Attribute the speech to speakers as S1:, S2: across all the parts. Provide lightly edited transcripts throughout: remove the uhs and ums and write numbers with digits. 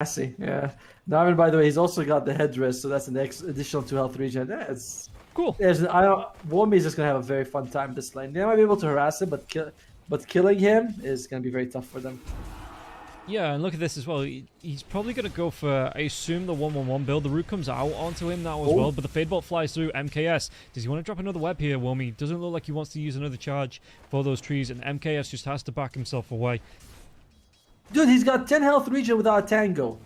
S1: I see. Yeah. Narvin, by the way, he's also got the headdress, so that's an additional 2 health regen. That's
S2: Cool.
S1: I don't. Warmy is just gonna have a very fun time this lane. They might be able to harass him, but killing him is gonna be very tough for them.
S2: Yeah, and look at this as well. He's probably going to go for, I assume, the 1-1-1 build. The root comes out onto him now as well, but the Fade Bolt flies through. MKS, does he want to drop another web here, Womi? Doesn't look like he wants to use another charge for those trees, and MKS just has to back himself away.
S1: Dude, he's got 10 health regen without tango.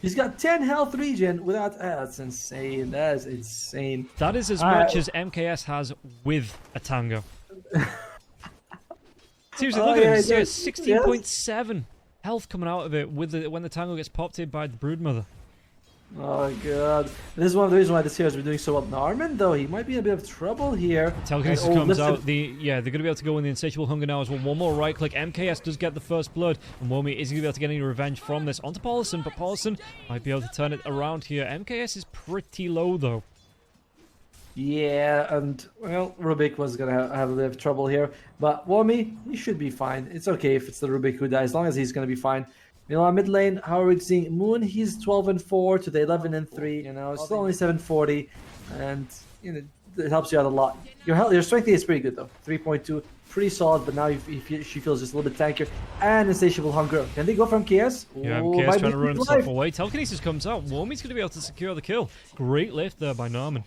S1: He's got 10 health regen without... that's insane. That is insane.
S2: That is as much as MKS has with a tango. Seriously, look at him. He's got 16.7 health coming out of it with when the tango gets popped in by the Broodmother.
S1: Oh god. This is one of the reasons why this hero has been doing so well. Narman, though, he might be in a bit of trouble here.
S2: Telekinesis comes out. They're going to be able to go in the Insatiable Hunger now as well. One more right click. MKS does get the first blood. And Womi isn't going to be able to get any revenge from this onto Paulson, but Paulson might be able to turn it around here. MKS is pretty low, though.
S1: Yeah, and, well, Rubik was going to have a bit of trouble here. But Womi, he should be fine. It's okay if it's the Rubik who dies, as long as he's going to be fine. You know, mid lane, how are we seeing Moon? He's 12-4 to the 11-3. You know, it's still only 740, and you know it helps you out a lot. Your strength is pretty good though, 3.2, pretty solid. But now she feels just a little bit tankier. And Insatiable Hunger. Can they go from KS?
S2: Yeah, KS trying to run himself away. Telekinesis comes out. Womi's going to be able to secure the kill. Great lift there by Narman.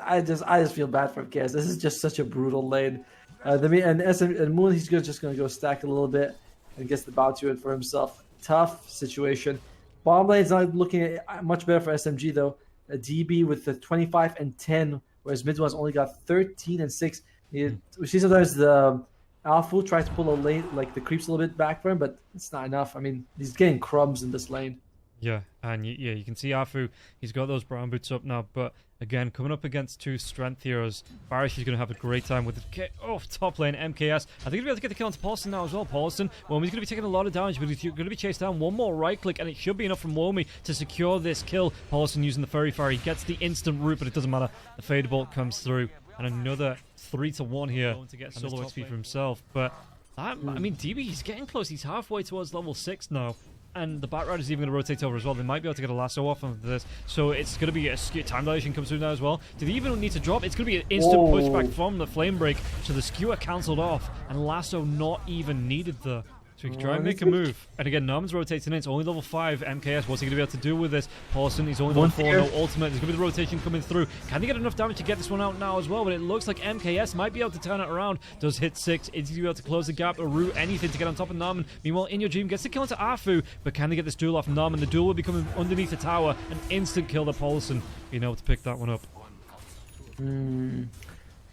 S1: I just feel bad for KS. This is just such a brutal lane. And Moon, he's just going to go stack a little bit and gets the bounty in for himself. Tough situation. Bomb lane's not looking much better for SMG, though. A DB with the 25 and 10, whereas mid one's only got 13 and 6. We see sometimes the Alpha tries to pull a lane, like the creeps a little bit back for him, but it's not enough. I mean, he's getting crumbs in this lane.
S2: Yeah, and you can see Afu, he's got those brown boots up now, but again, coming up against two strength heroes, Barish is going to have a great time with the top lane, MKS. I think he'll be able to get the kill onto Paulson now as well. Paulson, Womi's going to be taking a lot of damage, but he's going to be chased down. One more right click, and it should be enough from Womi to secure this kill. Paulson using the Fairy Fire, he gets the instant root, but it doesn't matter. The Fade Bolt comes through, and another 3-1 here to get solo XP for himself. But, I mean, DB, he's getting close. He's halfway towards level 6 now. And the Batrider's even going to rotate over as well. They might be able to get a lasso off of this. So it's going to be a time dilation comes through now as well. Do they even need to drop? It's going to be an instant pushback from the flame break. So the skewer cancelled off. And lasso not even needed there. So he can try and make a move. And again, Narman's rotating in. It's only level 5 MKS. What's he going to be able to do with this? Paulson, he's only level 4, no ultimate. There's going to be the rotation coming through. Can he get enough damage to get this one out now as well? But it looks like MKS might be able to turn it around. Does hit 6. Is he going to be able to close the gap or root anything to get on top of Narman? Meanwhile, In Your Dream gets the kill into Afu. But can they get this duel off Narman? The duel will be coming underneath the tower. An instant kill to Paulson. Being able to pick that one up.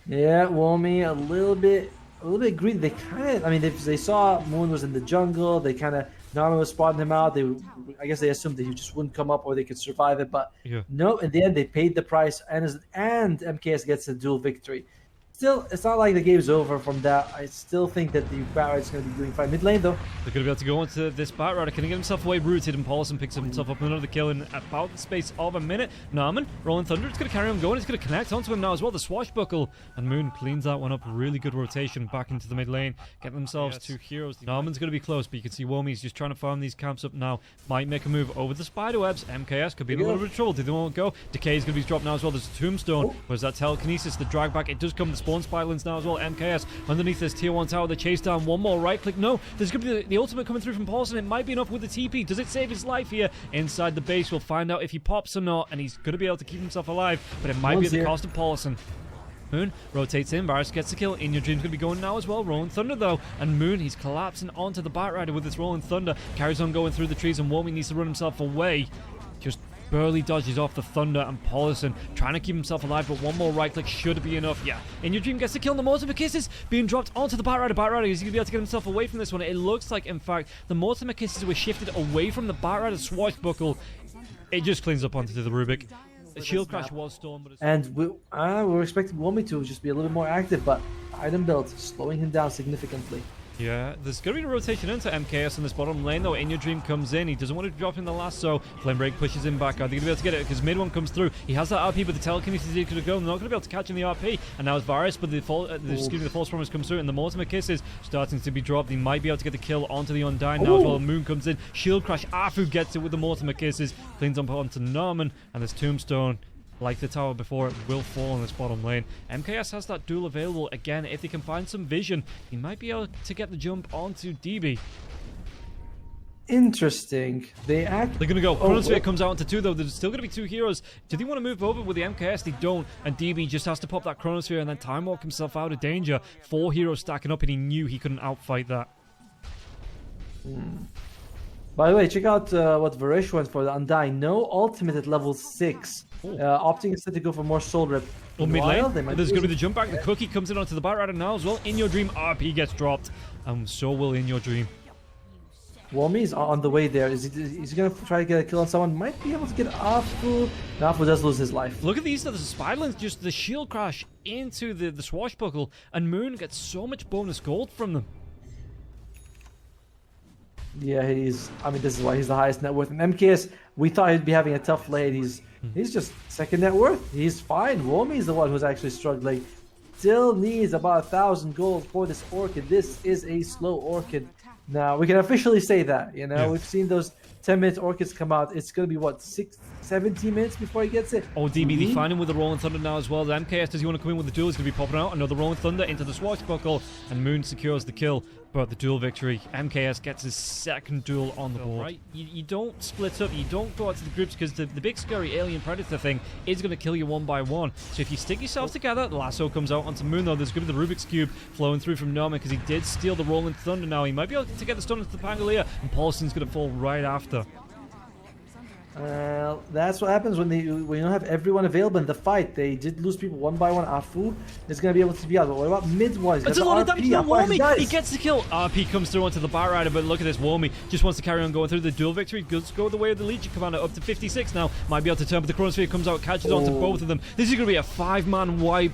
S1: Yeah, Womi, a little bit greedy. They kind of, I mean, they saw Moon was in the jungle. They kind of, Narman was spotting him out. I guess they assumed that he just wouldn't come up or they could survive it. But no, in the end, they paid the price, and MKS gets a dual victory. Still, it's not like the game's over from that. I still think that the Batrider's going to be doing fine. Mid lane, though.
S2: They're going to be able to go into this Batrider. Can he get himself away rooted? And Paulson picks himself up another kill in about the space of a minute. Narman, Rolling Thunder, it's going to carry him going. It's going to connect onto him now as well. The Swashbuckle. And Moon cleans that one up. Really good rotation back into the mid lane. Getting themselves two heroes. Narman's going to be close, but you can see Womi's just trying to farm these camps up now. Might make a move over the spiderwebs. MKS could be in a little bit of trouble. Did they want to go? Decay's going to be dropped now as well. There's a Tombstone. Where's that Telekinesis? The drag back. It does come. The Spawn Spiralings now as well. MKS underneath this tier 1 tower. The chase down. One more right click. No, there's going to be the ultimate coming through from Paulson. It might be enough with the TP. Does it save his life here inside the base? We'll find out if he pops or not, and he's going to be able to keep himself alive, but it might be at the cost of Paulson. Moon rotates in. Varus gets the kill. In Your Dream's going to be going now as well. Rolling Thunder, though. And Moon, he's collapsing onto the Batrider with this Rolling Thunder. Carries on going through the trees, and Womi needs to run himself away. Just barely dodges off the Thunder, and Paulson trying to keep himself alive, but one more right click should be enough. Yeah, In Your Dream gets the kill. The Mortimer Kisses being dropped onto the Batrider. Batrider, is he going to be able to get himself away from this one? It looks like, in fact, the Mortimer Kisses were shifted away from the Batrider Swashbuckle. It just cleans up onto the Rubik. The shield crash was stormed, but
S1: and we're expecting Womi to just be a little bit more active, but item build slowing him down significantly.
S2: Yeah, there's going to be a rotation into MKS in this bottom lane, though. In Your Dream comes in. He doesn't want to drop in the lasso. Flame Break pushes him back. Are they going to be able to get it? Because mid one comes through. He has that RP, but the telekinesis is going to go. They're not going to be able to catch in the RP. And now it's Varus, but the false promise comes through, and the Mortimer Kisses starting to be dropped. He might be able to get the kill onto the Undying now as well. Moon comes in. Shield Crash. Afu gets it with the Mortimer Kisses. Cleans up onto Norman, and this Tombstone, like the tower before, it will fall in this bottom lane. MKS has that duel available again. If they can find some vision, he might be able to get the jump onto DB.
S1: Interesting. They're
S2: going to go. Chronosphere comes out into 2, though. There's still going to be 2 heroes. Do they want to move over with the MKS? They don't. And DB just has to pop that Chronosphere and then time walk himself out of danger. 4 heroes stacking up, and he knew he couldn't outfight that.
S1: By the way, check out what Varish went for the Undying. No ultimate at level 6. Opting instead to go for more soul rip.
S2: Well, mid lane, there's going to be the jump back. The Cookie comes in onto the Batrider now as well. In Your Dream RP gets dropped. And so will In Your Dream.
S1: Walmy's on the way there. Is he going to try to get a kill on someone? Might be able to get Afu. Afu does lose his life.
S2: Look at these. There's a Spiderlink, just the shield crash into the swashbuckle. And Moon gets so much bonus gold from them.
S1: Yeah, this is why he's the highest net worth. And MKS, we thought he'd be having a tough lane. He's just second net worth. He's fine. Womi's the one who's actually struggling. Still needs about 1,000 gold for this Orchid. This is a slow Orchid. Now, we can officially say that, We've seen those 10-minute Orchids come out. It's going to be, 17 minutes before he gets it?
S2: Oh, DB, they find him with the Rolling Thunder now as well. The MKS, does he want to come in with the duel? He's going to be popping out. Another Rolling Thunder into the swashbuckle, and Moon secures the kill. But the duel victory, MKS gets his second duel on the board. Right? You don't split up, you don't go out to the groups, because the big scary alien predator thing is going to kill you one by one. So if you stick yourselves together, the lasso comes out onto Moon, though. There's going to be the Rubik's Cube flowing through from Norman, because he did steal the Rolling Thunder now. He might be able to get the stun into the Pangolier, and Paulson's going to fall right after.
S1: That's what happens when you don't have everyone available in the fight. They did lose people one by one. Afu is going to be able to be out. But what about mid one?
S2: It's a lot of damage to Warmy. He gets the kill. RP comes through onto the Batrider, but look at this. Warmy just wants to carry on going through the duel victory. Let's go the way of the Legion Commander up to 56 now. Might be able to turn, but the Chronosphere comes out, catches onto both of them. This is going to be a 5-man wipe.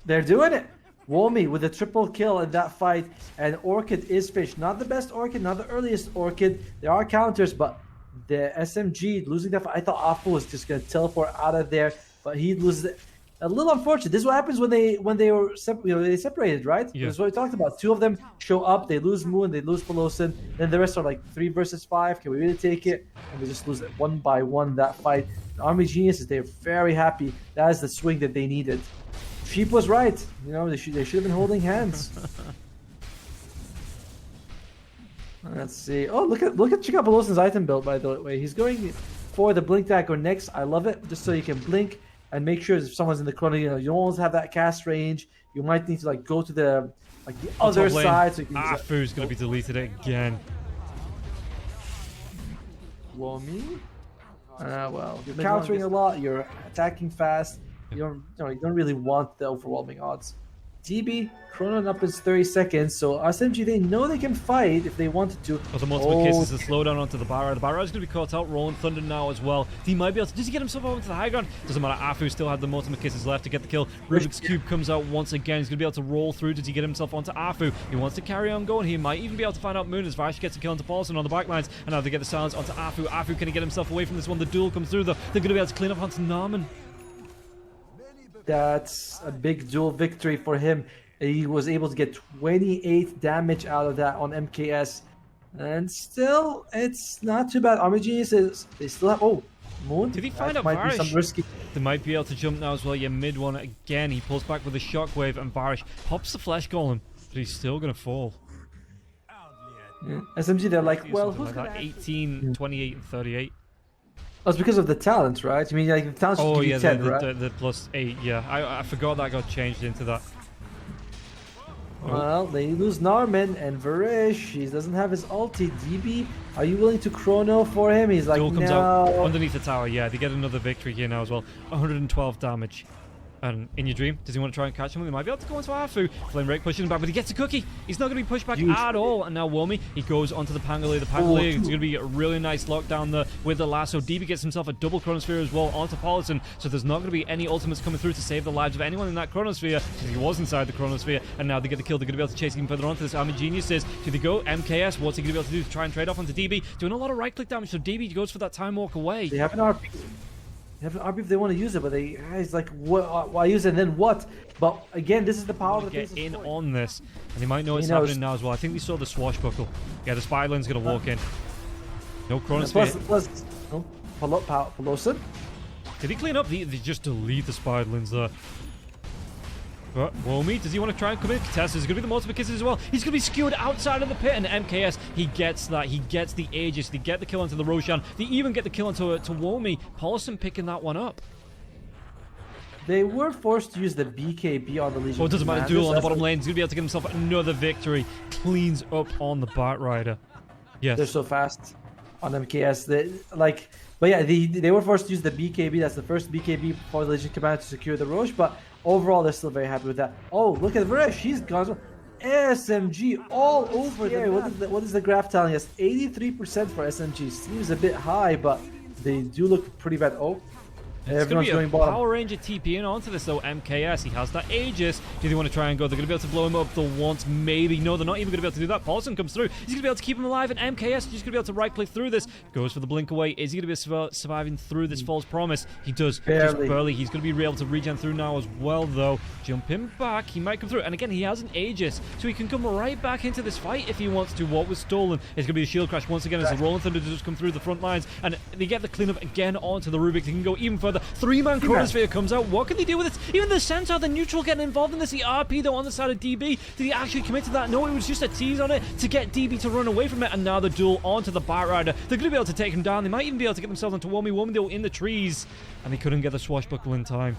S1: They're doing it. Womi with a triple kill in that fight, and Orchid is finished. Not the best Orchid, not the earliest Orchid. There are counters, but the SMG losing that fight, I thought Afu was just going to teleport out of there, but he loses it. A little unfortunate. This is what happens when they were they separated, right?
S2: Yeah.
S1: That's what we talked about. 2 of them show up, they lose Moon, they lose Pelosin, then the rest are like 3 versus 5. Can we really take it? And they just lose it one by one that fight. The Army Geniuses, they're very happy. That is the swing that they needed. Sheep was right. They should have been holding hands. Let's see. Oh, look at Chikapolosin's item build, by the way. He's going for the blink dagger next. I love it, just so you can blink and make sure if someone's in the corner, you don't always have that cast range. You might need to go to the other side. So
S2: Afu's going to be deleted again.
S1: Womi? Well, you're countering a lot. You're attacking fast. You don't really want the overwhelming odds. DB, Chrono up is 30 seconds, so SMG, they know they can fight if they wanted to.
S2: The multiple kisses to slow down onto the Barra. The Barra is going to be caught out. Rolling Thunder now as well. He might be able to. Does he get himself over to the high ground? Doesn't matter. Afu still had the multiple kisses left to get the kill. Rubik's Cube comes out once again. He's going to be able to roll through. Does he get himself onto Afu? He wants to carry on going. He might even be able to find out Moon as Vash gets a kill onto Paulson on the backlines. And now they get the silence onto Afu. Afu, can he get himself away from this one? The duel comes through, though. They're going to be able to clean up onto Norman.
S1: That's a big duel victory for him. He was able to get 28 damage out of that on MKS. And still, it's not too bad. Army Geniuses, they still have... Oh, Moon?
S2: Did he find out
S1: might
S2: Varish?
S1: Be some risky.
S2: They might be able to jump now as well. Yeah, mid one again. He pulls back with a shockwave, and Varish pops the Flesh Golem, but he's still going to fall.
S1: Yeah. SMG, they're like, well, who's
S2: like that? 18, 28, and 38.
S1: Oh, it's because of the talent, right? I mean, the talent should give you 10, right?
S2: The plus 8, yeah. I forgot that got changed into that.
S1: Well, they lose Norman and Varish. He doesn't have his ulti. DB, are you willing to chrono for him? He's like,
S2: Duel comes
S1: no.
S2: out underneath the tower, yeah. They get another victory here now as well. 112 damage. And in your dream, does he want to try and catch him? He might be able to go into Afu. Flame Rake pushing him back, but he gets a cookie. He's not going to be pushed back at all. And now Womi, he goes onto the Pangolier. The Pangolier is going to be a really nice lockdown there with the lasso. DB gets himself a double Chronosphere as well onto Paulison. So there's not going to be any ultimates coming through to save the lives of anyone in that Chronosphere. He was inside the Chronosphere, and now they get the kill. They're going to be able to chase even further onto this. Army Geniuses. Do they go? MKS, what's he going to be able to do to try and trade off onto DB? Doing a lot of right-click damage, so DB goes for that time walk away.
S1: They have an RP. They have an RP if they want to use it, but he's like, why use it and then what? But again, this is the power of the
S2: get in on this, and he might know it's happening now as well. I think they saw the swashbuckle. Yeah, the Spiderland's going to walk in. No Chronosphere.
S1: Plus, no, Paulson.
S2: Did he clean up? They just delete the Spiderlands there. But Womi, does he want to try and come in? Tess is going to be the multiple kisses as well. He's going to be skewered outside of the pit, and MKS, he gets that. He gets the Aegis. They get the kill onto the Roshan. They even get the kill onto Womi. Paulson picking that one up.
S1: They were forced to use the BKB on the Legion.
S2: Oh, it doesn't matter. Duel on the bottom lane. He's going to be able to get himself another victory. Cleans up on the Batrider. Yes.
S1: They're so fast on MKS. But yeah, they were forced to use the BKB. That's the first BKB for the Legion Commander to secure the Roche. But overall, they're still very happy with that. Oh, look at Varesh. He's gone. SMG all over there. What is the graph telling us? 83% for SMG. Seems a bit high, but they do look pretty bad. Oh.
S2: It's going to be a Power Ranger TP in onto this though. MKS, he has that Aegis. Do they want to try and go? They're going to be able to blow him up the once, maybe. No, they're not even going to be able to do that. Paulson comes through. He's going to be able to keep him alive, and MKS is just going to be able to right-click through this. Goes for the blink away. Is he going to be surviving through this false promise? He does. Just barely. He's going to be able to regen through now as well though. Jump him back. He might come through. And again, he has an Aegis, so he can come right back into this fight if he wants to. What was stolen? It's going to be a shield crash once again as the Rolling Thunder just come through the front lines, and they get the cleanup again onto the Rubik. They can go even further. Three-man Chronosphere comes out. What can they do with it? Even the Centaur, the neutral getting involved in this. The RP though on the side of DB. Did he actually commit to that? No, it was just a tease on it to get DB to run away from it. And now the duel onto the Batrider. They're going to be able to take him down. They might even be able to get themselves onto Womi. Womi though in the trees, and they couldn't get the swashbuckle in time.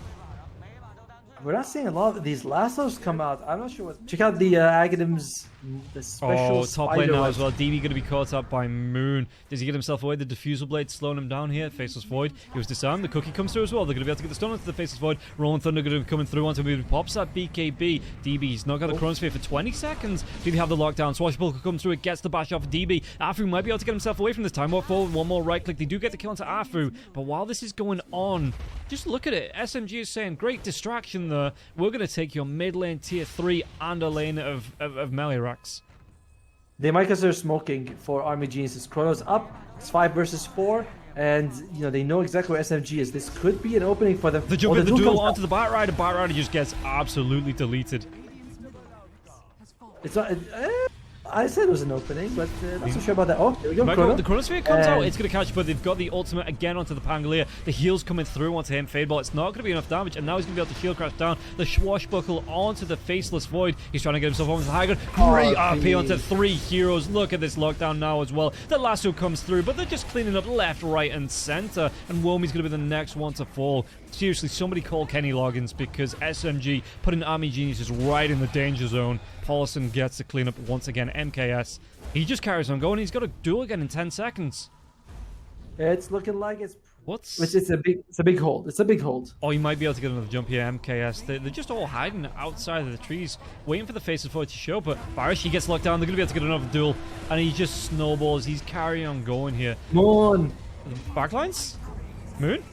S1: We're not seeing a lot of these lassos come out. I'm not sure what. Check out the Agadam's the special.
S2: Oh, top lane now as well. DB going to be caught up by Moon. Does he get himself away? The Diffusal Blade slowing him down here. Faceless Void. He was disarmed. The Cookie comes through as well. They're going to be able to get the stun onto the Faceless Void. Rolling Thunder going to be coming through onto him. Pops that BKB. DB's not got the Chronosphere for 20 seconds. Do they have the lockdown? Swashbuckle comes through. It gets the bash off of DB. Afu might be able to get himself away from this time. Walk forward. One more right click. They do get the kill onto Afu. But while this is going on, just look at it. SMG is saying, great distraction there. We're going to take your mid lane tier 3 and a lane of melee racks.
S1: They might consider smoking for Army Geniuses. Chrono's up. It's 5 versus 4. And, you know, they know exactly where SMG is. This could be an opening for them.
S2: The jump in the duel onto the Batrider. Batrider just gets absolutely deleted.
S1: It's not... I said it was an opening, but not so sure about that. Oh, here we go, Chrono.
S2: The Chronosphere comes out, it's going to catch, but they've got the ultimate again onto the Pangolier. The heal's coming through onto him, Fadeball. It's not going to be enough damage, and now he's going to be able to shield crash down the Swashbuckle onto the Faceless Void. He's trying to get himself on the high ground. Great RP onto 3 heroes. Look at this lockdown now as well. The lasso comes through, but they're just cleaning up left, right, and center, and Womi's going to be the next one to fall. Seriously, somebody call Kenny Loggins, because SMG putting Army Geniuses right in the danger zone. Paulson gets the cleanup once again. MKS, he just carries on going. He's got a duel again in 10 seconds.
S1: It's looking like it's...
S2: What's...
S1: It's a big hold. It's a big hold.
S2: Oh, you might be able to get another jump here, MKS. They're just all hiding outside of the trees, waiting for the Faceless Void to show, but Barish, he gets locked down. They're going to be able to get another duel, and he just snowballs. He's carrying on going here.
S1: Moon!
S2: Backlines? Moon?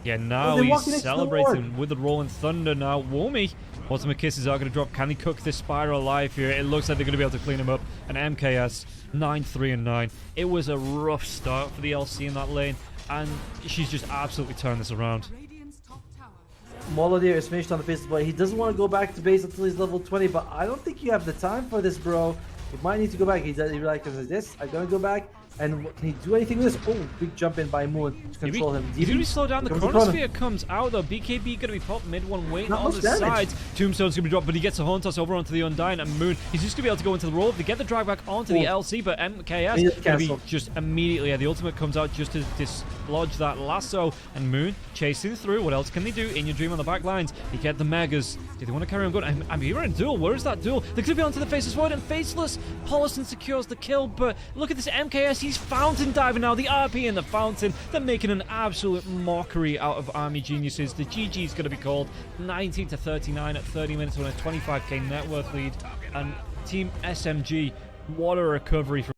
S2: Yeah, now he's celebrating with the Rolling Thunder now. Womi, ultimate kisses are going to drop. Can he cook this Spiral alive here? It looks like they're going to be able to clean him up. And MKS, 9-3-9. It was a rough start for the LC in that lane, and she's just absolutely turned this around.
S1: Molodier is finished on the Faceless Void. He doesn't want to go back to base until he's level 20, but I don't think you have the time for this, bro. You might need to go back. He's like, this, I'm going to go back. And can he do anything with this? Oh, big jump in by Moon to control him.
S2: He's going to slow down. The Chronosphere comes out though. BKB going to be popped mid one waiting on the sides. Tombstone's going to be dropped, but he gets a Horn Toss over onto the Undying, and Moon, he's just going to be able to go into the roll. They get the drag back onto the LC, but MKS going to be just immediately, the ultimate comes out just to dislodge that lasso. And Moon chasing through. What else can they do? In Your Dream on the back lines. You get the Megas. Do they want to carry on going? I'm hearing a duel. Where is that duel? They could be onto the Faceless Void and Faceless. Paulison secures the kill, but look at this MKS. He's fountain diving now. The RP in the fountain. They're making an absolute mockery out of Army Geniuses. The GG is going to be called 19-39 at 30 minutes on a 25k net worth lead. And Team SMG, what a recovery from